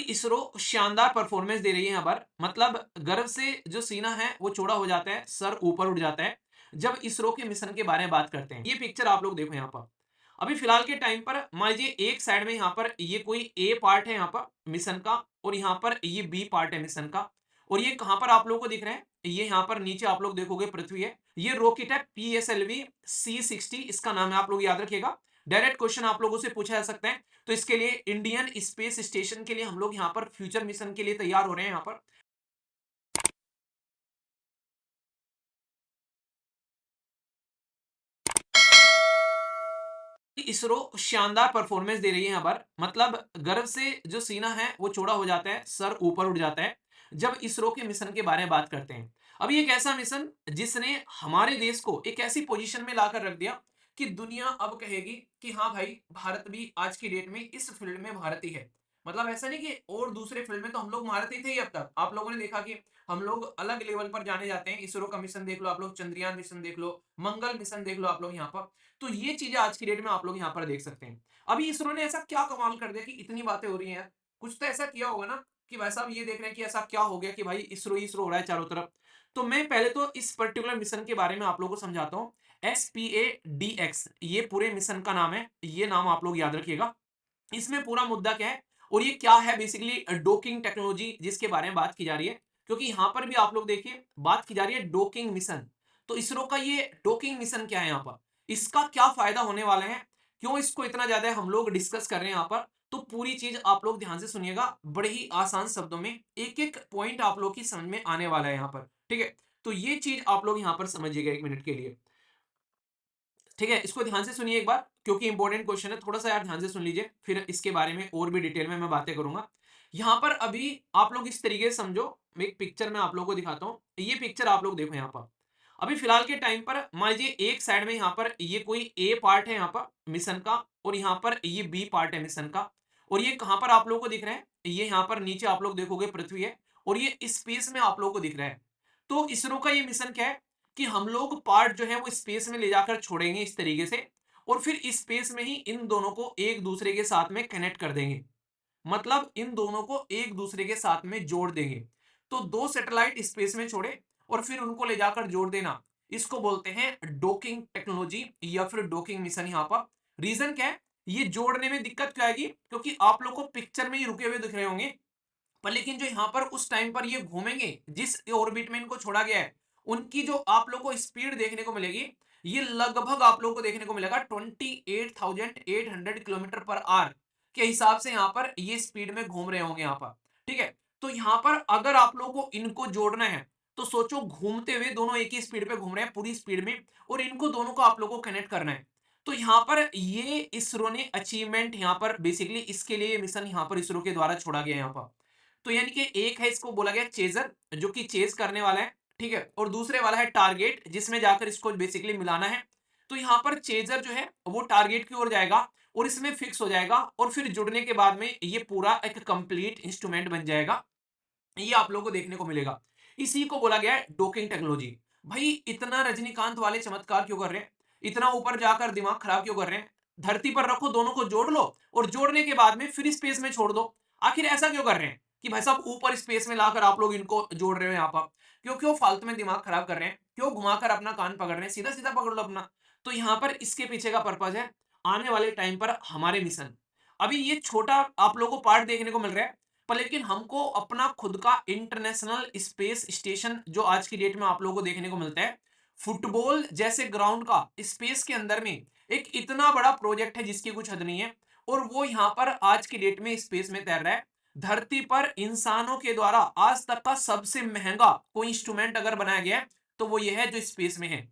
इसरो शानदार परफॉर्मेंस दे रही है यहाँ पर। मतलब गर्व से जो सीना है वो चौड़ा हो जाता है, सर ऊपर उठ जाता है जब इसरो के मिशन के बारे में बात करते हैं। ये पिक्चर आप लोग देखो यहाँ पर। अभी फिलहाल के टाइम पर मान लीजिए एक साइड में यहाँ पर ये कोई ए पार्ट है यहाँ पर मिशन का, और यहाँ पर ये बी पार्ट है मिशन का। और ये कहाँ पर आप लोगों को दिख रहे हैं, ये यहाँ पर नीचे आप लोग देखोगे पृथ्वी है। ये रॉकेट है PSLV-C60, इसका नाम है, आप लोग याद रखिएगा। डायरेक्ट क्वेश्चन आप लोगों से पूछा जा सकता है। तो इसके लिए इंडियन स्पेस स्टेशन के लिए हम लोग यहाँ पर फ्यूचर मिशन के लिए तैयार हो रहे हैं यहाँ पर। इसरो शानदार परफॉर्मेंस दे रही है यहाँ पर। मतलब गर्व से जो सीना है वो चौड़ा हो जाता है, सर ऊपर उठ जाता है जब इसरो के मिशन के बारे में बात करते हैं। अब ये एक ऐसा मिशन जिसने हमारे देश को एक ऐसी पोजीशन में लाकर रख दिया कि दुनिया अब कहेगी कि हाँ भाई, भारत भी आज की डेट में इस फील्ड में भारत ही है। मतलब ऐसा नहीं कि और दूसरे फील्ड में तो हम लोग भारत ही थे ही। अब तक आप लोगों ने देखा कि हम लोग अलग लेवल पर जाने जाते हैं। इसरो का मिशन देख लो आप लोग, चंद्रयान मिशन देख लो, मंगल मिशन देख लो आप लोग यहाँ पर। तो ये चीजें आज की डेट में आप लोग यहाँ पर देख सकते हैं। अभी इसरो ने ऐसा क्या कमाल कर दिया कि इतनी बातें हो रही हैं यार। कुछ तो ऐसा किया होगा ना कि भाई साहब ये देख रहे हैं कि ऐसा क्या हो गया कि भाई इसरो इसरो हो रहा है चारों तरफ। तो मैं पहले तो इस पर्टिकुलर मिशन के बारे में आप लोगों को समझाता हूँ। SPADX ये पूरे मिशन का नाम है, ये नाम आप लोग याद रखिएगा। इसमें पूरा मुद्दा क्या है और ये क्या है, बेसिकली डोकिंग टेक्नोलॉजी जिसके बारे में बात की जा रही है। क्योंकि यहां पर भी आप लोग देखिए बात की जा रही है डोकिंग मिशन। तो इसरो का ये डोकिंग मिशन क्या है यहाँ पर, इसका क्या फायदा होने वाला है, क्यों इसको इतना ज्यादा हम लोग डिस्कस कर रहे हैं यहाँ पर। तो पूरी चीज आप लोग ध्यान से सुनिएगा, बड़े ही आसान शब्दों में एक एक पॉइंट आप लोग की समझ में आने वाला है यहाँ पर। ठीक है, तो ये चीज आप लोग यहाँ पर समझिएगा एक मिनट के लिए। ठीक है, इसको ध्यान से सुनिए एक बार, क्योंकि इंपॉर्टेंट क्वेश्चन है। थोड़ा सा यार ध्यान से सुन लीजिए, फिर इसके बारे में और भी डिटेल में मैं बातें करूंगा। यहाँ पर अभी आप लोग इस तरीके से समझो, मैं एक पिक्चर में आप लोगों को दिखाता हूँ। ये पिक्चर आप लोग देखो यहाँ पर। अभी फिलहाल के टाइम पर मान लीजिए एक साइड में यहाँ पर ये कोई ए पार्ट है यहाँ पर मिशन का, और यहाँ पर ये बी पार्ट है मिशन का। और ये कहाँ पर आप लोगों को दिख रहा है, ये यहाँ पर नीचे आप लोग देखोगे पृथ्वी है, और ये स्पेस में आप लोगों को दिख रहा है। तो इसरो का ये मिशन क्या है कि हम लोग पार्ट जो है वो स्पेस में ले जाकर छोड़ेंगे इस तरीके से, और फिर स्पेस में ही इन दोनों को एक दूसरे के साथ में कनेक्ट कर देंगे। मतलब इन दोनों को एक दूसरे के साथ में जोड़ देंगे। तो दो सैटेलाइट स्पेस में छोड़े और फिर उनको ले जाकर जोड़ देना, इसको बोलते हैं डोकिंग टेक्नोलॉजी या फिर डोकिंग मिशन। यहाँ पर रीजन क्या है, ये जोड़ने में दिक्कत क्या आएगी, क्योंकि आप लोग को पिक्चर में ही रुके हुए दिख रहे होंगे, पर लेकिन जो यहाँ पर उस टाइम पर ये घूमेंगे जिस ऑर्बिट में इनको छोड़ा गया है, उनकी जो आप लोग को स्पीड देखने को मिलेगी, ये लगभग आप लोगों को देखने को मिलेगा 28,800 किलोमीटर पर आवर के हिसाब से यहाँ पर ये स्पीड में घूम रहे होंगे यहाँ पर। ठीक है, तो यहाँ पर अगर आप लोगों को इनको जोड़ना है तो सोचो, घूमते हुए दोनों एक ही स्पीड पे घूम रहे हैं पूरी स्पीड में, और इनको दोनों को आप लोगों को कनेक्ट करना है। तो यहाँ पर ये इसरो ने अचीवमेंट यहाँ पर बेसिकली इसके लिए मिशन यहाँ पर इसरो के द्वारा छोड़ा गया है यहाँ पर। तो यानी कि एक है, इसको बोला गया चेजर, जो कि चेज करने वाला है। ठीक है, और दूसरे वाला है टारगेट, जिसमें जाकर इसको बेसिकली मिलाना है। तो यहाँ पर चेजर जो है वो टारगेट की ओर जाएगा और इसमें फिक्स हो जाएगा, और फिर जुड़ने के बाद में ये पूरा एक कंप्लीट इंस्ट्रूमेंट बन जाएगा। ये आप लोगों को देखने को मिलेगा। इसी को बोला गया है डोकिंग टेक्नोलॉजी। भाई इतना रजनीकांत वाले चमत्कार क्यों कर रहे हैं, इतना ऊपर जाकर दिमाग खराब क्यों कर रहे हैं। धरती पर रखो, दोनों को जोड़ लो, और जोड़ने के बाद में फिर स्पेस में छोड़ दो। आखिर ऐसा क्यों कर रहे हैं कि भाई साहब ऊपर स्पेस में लाकर आप लोग इनको जोड़ रहे हो यहाँ पर। क्यों क्यों फालतू में दिमाग खराब कर रहे हैं, क्यों घुमाकर अपना कान पकड़ रहे हैं, सीधा सीधा पकड़ लो अपना। तो यहाँ पर इसके पीछे का पर्पज है आने वाले टाइम पर हमारे मिशन। अभी ये छोटा आप लोगों को पार्ट देखने को मिल रहा है, पर लेकिन हमको अपना खुद का इंटरनेशनल स्पेस स्टेशन जो आज की डेट में आप लोगों को देखने को मिलता है, फुटबॉल जैसे ग्राउंड का स्पेस के अंदर में एक इतना बड़ा प्रोजेक्ट है जिसकी कुछ हद नहीं है। और वो यहाँ पर आज की डेट में स्पेस में तैर रहा है। धरती पर इंसानों के द्वारा आज तक का सबसे महंगा कोई इंस्ट्रूमेंट अगर बनाया गया है तो वो ये है जो स्पेस में है।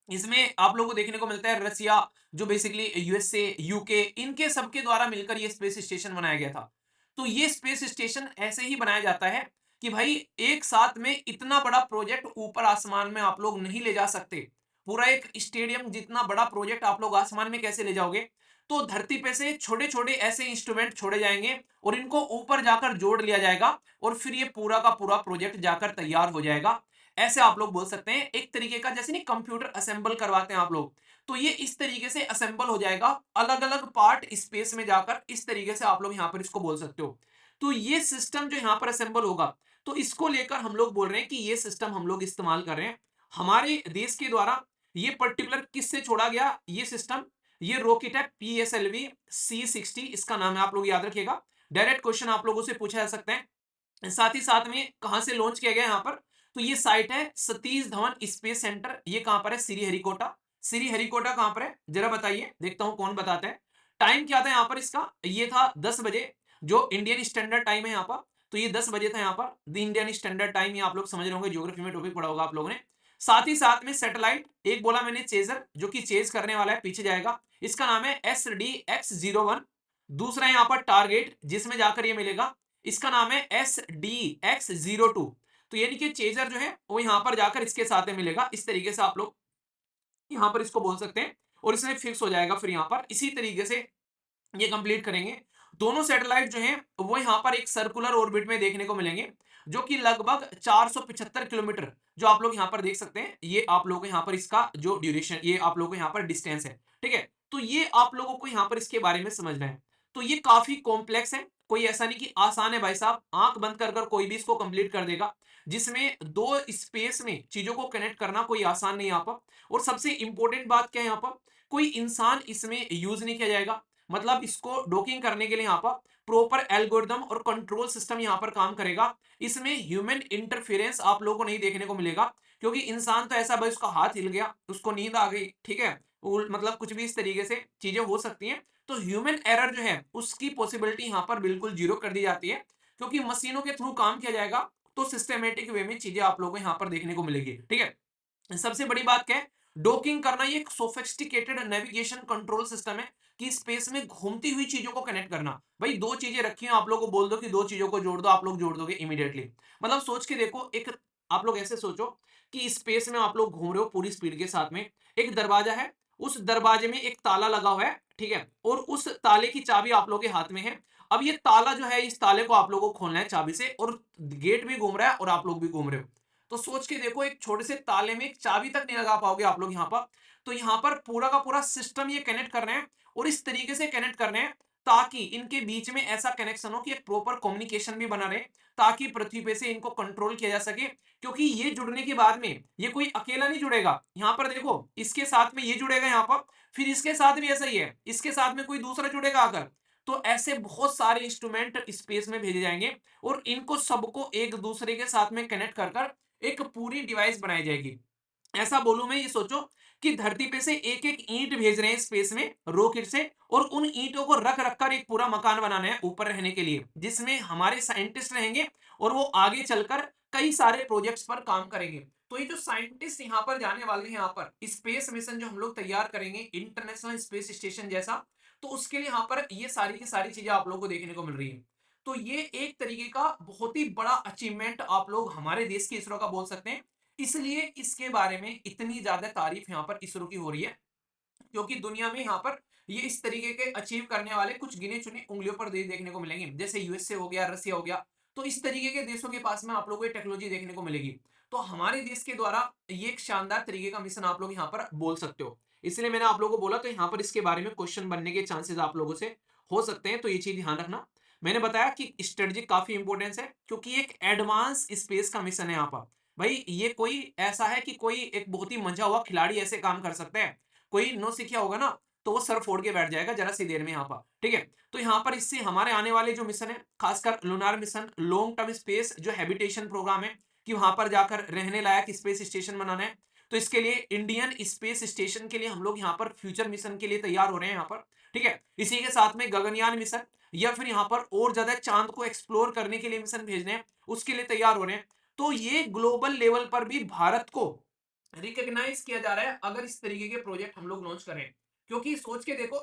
इसमें आप लोगों को देखने को मिलता है रसिया, जो बेसिकली यूएसए, यूके, इनके सबके द्वारा मिलकर ये स्पेस स्टेशन बनाया गया था। तो ये स्पेस स्टेशन ऐसे ही बनाया जाता है कि भाई एक साथ में इतना बड़ा प्रोजेक्ट ऊपर आसमान में आप लोग नहीं ले जा सकते। पूरा एक स्टेडियम जितना बड़ा प्रोजेक्ट आप लोग आसमान में कैसे ले जाओगे। तो धरती पे से छोटे छोटे ऐसे इंस्ट्रूमेंट छोड़े जाएंगे और इनको ऊपर जाकर जोड़ लिया जाएगा, और फिर ये पूरा का पूरा प्रोजेक्ट जाकर तैयार हो जाएगा। ऐसे आप लोग बोल सकते हैं, एक तरीके का जैसे नहीं कंप्यूटर असेंबल करवाते हैं आप लोग, तो ये इस तरीके से असेंबल हो जाएगा अलग अलग पार्ट स्पेस में जाकर। इस तरीके से आप लोग यहाँ पर इसको बोल सकते हो। तो ये सिस्टम जो यहाँ पर असेंबल होगा, तो इसको लेकर हम लोग बोल रहे हैं कि ये सिस्टम हम लोग इस्तेमाल कर रहे हैं हमारे देश के द्वारा। ये पर्टिकुलर किससे छोड़ा गया ये सिस्टम? ये रॉकेट है PSLV C60, इसका नाम है, आप लोग याद रखिएगा। डायरेक्ट क्वेश्चन आप लोगों से पूछा जा सकता है। साथ ही साथ में कहां से लॉन्च किया गया यहाँ पर? तो ये साइट है सतीश धवन स्पेस सेंटर। ये कहां पर है? श्रीहरिकोटा। श्रीहरिकोटा कहां पर है जरा बताइए, देखता हूं कौन बताता है। टाइम क्या था यहाँ पर इसका? ये था 10 बजे, जो इंडियन स्टैंडर्ड टाइम है यहाँ पर। तो ये 10 बजे था यहाँ पर, द इंडियन स्टैंडर्ड टाइम। ये आप लोग समझ रहे होंगे, ज्योग्राफी में टॉपिक पढ़ा होगा आप लोगों ने। साथ ही साथ में सैटेलाइट एक बोला मैंने, चेजर, जो कि चेज करने वाला है, पीछे जाएगा। इसका नाम है SDX-01। दूसरा यहाँ पर टारगेट, जिसमें जाकर ये मिलेगा, इसका नाम है SDX-02। तो यानी कि चेजर जो है वो यहाँ पर जाकर इसके साथ में मिलेगा। इस तरीके से आप लोग यहाँ पर इसको बोल सकते हैं, और इसमें फिक्स हो जाएगा फिर यहाँ पर। इसी तरीके से ये कंप्लीट करेंगे। दोनों सैटेलाइट जो हैं वो यहाँ पर एक सर्कुलर ऑर्बिट में देखने को मिलेंगे, जो कि लगभग 475 किलोमीटर, जो आप लोग यहाँ पर देख सकते हैं। ये आप लोगों को यहाँ पर इसका जो ड्यूरेशन, ये आप लोगों को यहाँ पर डिस्टेंस है, ठीक है। तो ये आप लोगों को यहाँ पर इसके बारे में समझना है। तो ये काफी कॉम्प्लेक्स है, कोई ऐसा नहीं कि आसान है भाई साहब। आंख बंद कर कर कोई भी इसको कंप्लीट कर देगा, जिसमें दो स्पेस में चीजों को कनेक्ट करना कोई आसान नहीं यहाँ पर। और सबसे इंपॉर्टेंट बात क्या है यहाँ पर? कोई इंसान इसमें यूज नहीं किया जाएगा। मतलब इसको डॉकिंग करने के लिए यहाँ पर प्रॉपर एल्गोरिदम और कंट्रोल सिस्टम यहाँ पर काम करेगा। इसमें ह्यूमन इंटरफेरेंस आप लोगों को नहीं देखने को मिलेगा, क्योंकि इंसान तो ऐसा भाई, उसका हाथ हिल गया, उसको नींद आ गई, ठीक है, मतलब कुछ भी इस तरीके से चीजें हो सकती हैं। तो ह्यूमन एरर जो है उसकी पॉसिबिलिटी यहाँ पर बिल्कुल जीरो कर दी जाती है, क्योंकि मशीनों के थ्रू काम किया जाएगा। तो सिस्टमेटिक वे में चीजें आप लोगों को यहाँ पर देखने को मिलेगी, ठीक है। सबसे बड़ी बात क्या है? डॉकिंग करना। ये एक सोफिस्टिकेटेड नेविगेशन कंट्रोल सिस्टम है, कि स्पेस में घूमती हुई चीजों को कनेक्ट करना। भाई दो चीजें रखी हैं, आप लोगों को बोल दो कि दो चीजों को जोड़ दो, आप लोग जोड़ दोगे इमीडिएटली। मतलब सोच के देखो, एक आप लोग ऐसे सोचो कि स्पेस में आप लोग घूम रहे हो पूरी स्पीड के साथ में, एक दरवाजा है, उस दरवाजे में एक ताला लगा हुआ है, ठीक है, और उस ताले की चाबी आप लोगों के हाथ में है। अब ये ताला जो है, इस ताले को आप लोगों को खोलना है चाबी से, और गेट भी घूम रहा है और आप लोग भी घूम रहे हो। तो सोच के देखो, एक छोटे से ताले में एक चाबी तक नहीं लगा पाओगे आप लोग यहाँ पर। तो यहाँ पर पूरा का पूरा सिस्टम ये कनेक्ट कर रहे हैं, और इस तरीके से कनेक्ट करने हैं ताकि इनके बीच में ऐसा कनेक्शन हो कि एक प्रॉपर कम्युनिकेशन भी बना रहे, ताकि पृथ्वी पे से इनको कंट्रोल किया जा सके। क्योंकि ये जुड़ने के बाद में ये कोई अकेला नहीं जुड़ेगा। यहाँ पर देखो, इसके साथ में ये जुड़ेगा यहाँ पर, फिर इसके साथ भी ऐसा ही है, इसके साथ में कोई दूसरा जुड़ेगा आकर। तो ऐसे बहुत सारे इंस्ट्रूमेंट स्पेस में भेजे जाएंगे, और इनको सबको एक दूसरे के साथ में कनेक्ट कर कर एक पूरी डिवाइस बनाई जाएगी। ऐसा बोलूं मैं, ये सोचो कि धरती पे से एक एक ईंट भेज रहे हैं स्पेस में रॉकेट से, और उन ईंटों को रख रख कर एक पूरा मकान बनाना है ऊपर रहने के लिए, जिसमें हमारे साइंटिस्ट रहेंगे, और वो आगे चलकर कई सारे प्रोजेक्ट्स पर काम करेंगे। तो ये जो साइंटिस्ट यहाँ पर जाने वाले हैं, यहाँ पर स्पेस मिशन जो हम लोग तैयार करेंगे इंटरनेशनल स्पेस स्टेशन जैसा, तो उसके लिए यहाँ पर ये सारी की सारी चीजें आप लोगों को देखने को मिल रही है। तो ये एक तरीके का बहुत ही बड़ा अचीवमेंट आप लोग हमारे देश की इसरो का बोल सकते हैं। इसलिए इसके बारे में इतनी ज्यादा तारीफ यहाँ पर इसरो की हो रही है, क्योंकि दुनिया में यहाँ पर ये इस तरीके के अचीव करने वाले कुछ गिने चुने उंगलियों पर देश देखने को मिलेंगे, जैसे यूएसए हो गया, रसिया हो गया। तो इस तरीके के देशों के पास में आप लोगों को टेक्नोलॉजी देखने को मिलेगी। तो हमारे देश के द्वारा ये एक शानदार तरीके का मिशन आप लोग यहाँ पर बोल सकते हो। इसलिए मैंने आप लोगों को बोला, तो यहाँ पर इसके बारे में क्वेश्चन बनने के चांसेस आप लोगों से हो सकते हैं, तो ये चीज ध्यान रखना। मैंने बताया कि स्ट्रेटजी काफी इंपॉर्टेंस है, क्योंकि एक एडवांस स्पेस का मिशन है यहाँ पर। भाई ये कोई ऐसा है कि कोई एक बहुत ही मंझा हुआ खिलाड़ी ऐसे काम कर सकता है? कोई नो सीखा होगा ना, तो वो सर फोड़ के बैठ जाएगा जरा सी देर में यहाँ पर, ठीक है। तो यहाँ पर इससे हमारे आने वाले जो मिशन है, खासकर lunar mission, long term space जो हैबिटेशन प्रोग्राम है, कि वहां पर जाकर रहने लायक स्पेस स्टेशन बनाना है। तो इसके लिए इंडियन स्पेस स्टेशन के लिए हम लोग यहाँ पर फ्यूचर मिशन के लिए तैयार हो रहे हैं यहाँ पर, ठीक है। इसी के साथ में गगनयान मिशन, या फिर यहाँ पर और ज्यादा चांद को एक्सप्लोर करने के लिए मिशन भेजने हैं, उसके लिए तैयार हो रहे हैं। तो ये ग्लोबल लेवल पर भी भारत को रिकॉग्नाइज किया जा रहा है, अगर इस तरीके के प्रोजेक्ट हम लोग लॉन्च करें। क्योंकि सोच के देखो,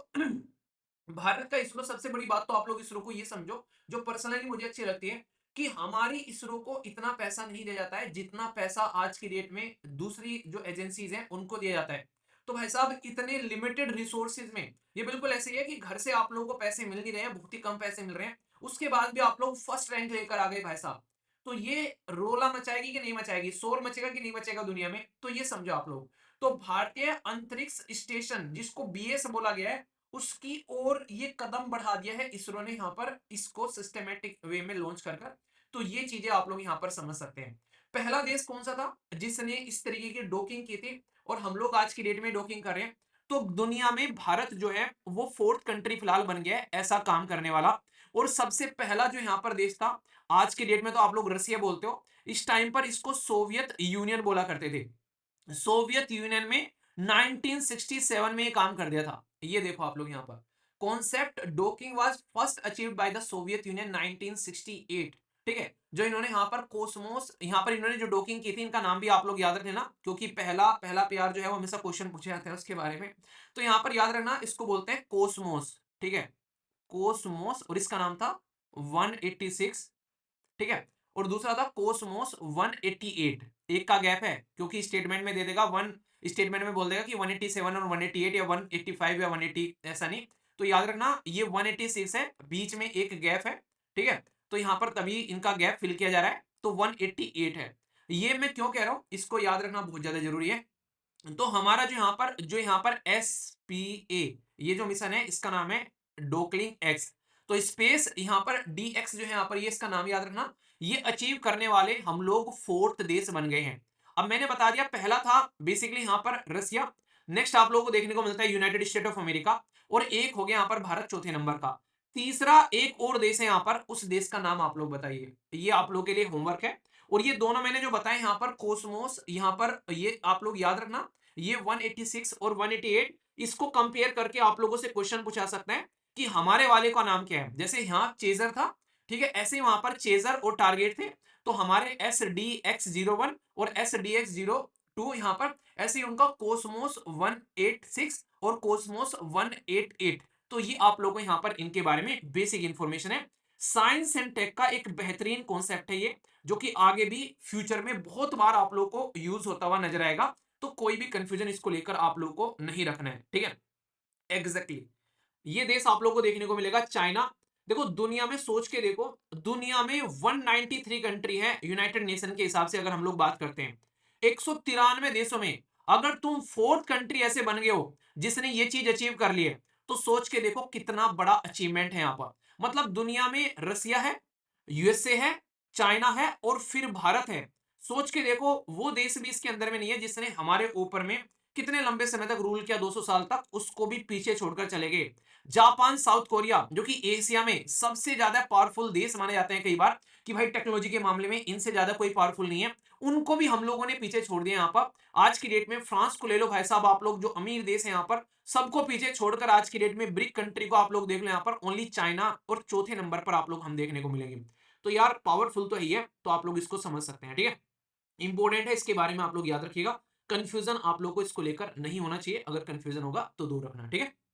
भारत का इसरो, सबसे बड़ी बात तो आप लोग इसरो को ये समझो, जो पर्सनली मुझे अच्छी लगती है, कि हमारी इसरो को इतना पैसा नहीं दिया जाता है जितना पैसा आज की डेट में दूसरी जो एजेंसीज हैं उनको दिया जाता है। तो भाई साहब, इतने लिमिटेड रिसोर्सेज में ये बिल्कुल ऐसे ही है कि घर से आप लोगों को पैसे मिल नहीं रहे हैं, बहुत ही कम पैसे मिल रहे हैं, उसके बाद भी आप लोग फर्स्ट रैंक लेकर आ गए भाई साहब। तो ये रोला मचाएगी कि नहीं मचाएगी, शोर मचेगा कि नहीं मचेगा दुनिया में, तो ये समझो आप लोग। तो भारतीय अंतरिक्ष स्टेशन, जिसको BS बोला गया है, उसकी ओर ये कदम बढ़ा दिया है इसरो ने यहाँ पर, इसको सिस्टमेटिक वे में लॉन्च कर कर। तो ये चीजें आप लोग यहाँ पर समझ सकते हैं। पहला देश कौन सा था जिसने इस तरीके की डॉकिंग की थी, और हम लोग आज की डेट में डॉकिंग कर रहे हैं। तो दुनिया में भारत जो है वो फोर्थ कंट्री फिलहाल बन गया है ऐसा काम करने वाला। और सबसे पहला जो यहाँ पर देश था, आज की डेट में तो आप लोग रसिया बोलते हो, इस टाइम पर इसको सोवियत यूनियन बोला करते थे। सोवियत यूनियन में 1967 में ये काम कर दिया था। ये देखो आप लोग यहाँ पर, concept docking was first achieved by the Soviet Union 1968। ठीक है, जो इन्होंने यहाँ पर कोसमोस, यहाँ पर इन्होंने जो डोकिंग की थी, इनका नाम भी आप लोग याद रखना, क्योंकि पहला पहला प्यार जो है वो हमेशा क्वेश्चन पूछे जाते हैं उसके बारे में। तो यहाँ पर याद रखना, इसको बोलते हैं कोसमोस। ठीक है, कोसमोस, और इसका नाम था 186। ठीक है, और दूसरा था कोसमोस 188। एक का गैप है क्योंकि स्टेटमेंट में दे देगा वन, स्टेटमेंट में बोल देगा कि 187 और 188 या 185 या 180, ऐसा नहीं। तो याद रखना ये 186 है, बीच में एक गैप है। ठीक है, तो यहां पर तभी इनका गैप फिल किया जा रहा है, तो 188 है। ये मैं क्यों कह रहा हूं, इसको याद रखना बहुत ज्यादा जरूरी है। तो हमारा जो यहाँ पर एस पी ए, ये जो मिशन है इसका नाम है डोकलिंग एक्स। तो स्पेस यहाँ पर डी एक्स जो है यहाँ पर, ये इसका नाम याद रखना। ये अचीव करने वाले हम लोग फोर्थ देश बन गए हैं। अब मैंने बता दिया, पहला था बेसिकली यहाँ पर रसिया। नेक्स्ट आप लोगों को देखने को मिलता है यूनाइटेड स्टेट ऑफ अमेरिका, और एक हो गया यहाँ पर भारत चौथे नंबर का। तीसरा एक और देश है यहाँ पर, उस देश का नाम आप लोग बताइए। ये आप लोग के लिए होमवर्क है। और ये दोनों मैंने जो बताए यहाँ पर कोसमोस, यहाँ पर ये आप लोग याद रखना, ये 186 और 188, इसको कंपेयर करके आप लोगों से क्वेश्चन पूछा सकते हैं कि हमारे वाले का नाम क्या है। जैसे यहाँ चेजर था, ठीक है, ऐसे ही वहां पर चेजर और टारगेट थे। तो हमारे SDX-01 और SDX-02 यहाँ पर, ऐसे ही उनका कोसमोस 186 और कोसमोस 188। तो ये आप लोगों को यहाँ पर इनके बारे में बेसिक इंफॉर्मेशन है। साइंस एंड टेक का एक बेहतरीन कॉन्सेप्ट है ये, जो कि आगे भी फ्यूचर में बहुत बार आप लोगों को यूज होता हुआ नजर आएगा। तो कोई भी कंफ्यूजन इसको लेकर आप लोगों को नहीं रखना है। ठीक है, एग्जैक्टली exactly। ये देश आप लोगों को देखने को मिलेगा चाइना। देखो दुनिया में सोच के देखो, दुनिया में 193 कंट्री है यूनाइटेड नेशन के हिसाब से, अगर हम लोग बात करते हैं 193 देशों में अगर तुम फोर्थ कंट्री ऐसे बन गए हो जिसने ये चीज अचीव कर ली है, तो सोच के देखो कितना बड़ा अचीवमेंट है यहाँ पर। मतलब दुनिया में रसिया है, यूएसए है, चाइना है और फिर भारत है। सोच के देखो वो देश भी इसके अंदर में नहीं है जिसने हमारे ऊपर में कितने लंबे समय तक रूल किया, 200 साल तक, उसको भी पीछे छोड़कर चले गए। जापान, साउथ कोरिया, जो कि एशिया में सबसे ज्यादा पावरफुल देश माने जाते हैं कई बार, कि भाई टेक्नोलॉजी के मामले में इनसे ज्यादा कोई पावरफुल नहीं है, उनको भी हम लोगों ने पीछे छोड़ दिया। यहाँ पर आज की डेट में फ्रांस को ले लो भाई साहब, आप लोग जो अमीर देश है यहाँ पर, सबको पीछे छोड़कर आज की डेट में ब्रिक कंट्री को आप लोग देख लो, यहाँ पर ओनली चाइना और चौथे नंबर पर आप लोग हम देखने को मिलेंगे। तो यार पावरफुल तो है, तो आप लोग इसको समझ सकते हैं। ठीक है, इंपॉर्टेंट है, इसके बारे में आप लोग याद रखिएगा। कंफ्यूजन आप लोग को इसको लेकर नहीं होना चाहिए, अगर कंफ्यूजन होगा तो दूर रखना। ठीक है।